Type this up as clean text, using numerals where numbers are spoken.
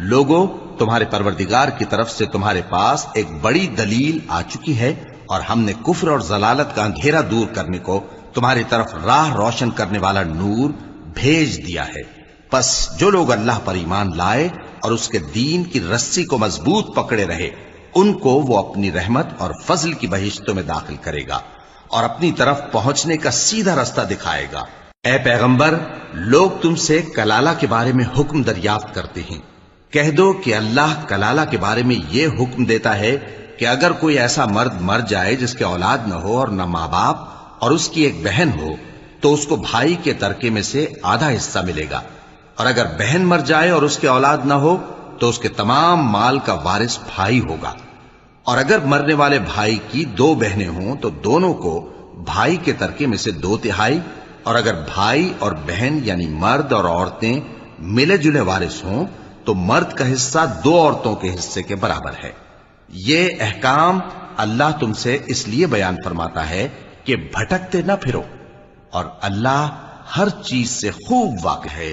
لوگوں، تمہارے پروردگار کی طرف سے تمہارے پاس ایک بڑی دلیل آ چکی ہے، اور ہم نے کفر اور ضلالت کا اندھیرا دور کرنے کو تمہاری طرف راہ روشن کرنے والا نور بھیج دیا ہے۔ پس جو لوگ اللہ پر ایمان لائے اور اس کے دین کی رسی کو مضبوط پکڑے رہے، ان کو وہ اپنی رحمت اور فضل کی بہشتوں میں داخل کرے گا اور اپنی طرف پہنچنے کا سیدھا راستہ دکھائے گا۔ اے پیغمبر، لوگ تم سے کلالہ کے بارے میں حکم دریافت کرتے ہیں، کہہ دو کہ اللہ کلالہ کے بارے میں یہ حکم دیتا ہے کہ اگر کوئی ایسا مرد مر جائے جس کے اولاد نہ ہو اور نہ ماں باپ اور اس کی ایک بہن ہو، تو اس کو بھائی کے ترکے میں سے آدھا حصہ ملے گا، اور اگر بہن مر جائے اور اس کے اولاد نہ ہو تو اس کے تمام مال کا وارث بھائی ہوگا، اور اگر مرنے والے بھائی کی دو بہنیں ہوں تو دونوں کو بھائی کے ترکے میں سے 2/3، اور اگر بھائی اور بہن یعنی مرد اور عورتیں ملے جلے وارث ہوں تو مرد کا حصہ 2 عورتوں کے حصے کے برابر ہے۔ یہ احکام اللہ تم سے اس لیے بیان فرماتا ہے کہ بھٹکتے نہ پھرو، اور اللہ ہر چیز سے خوب واقف ہے۔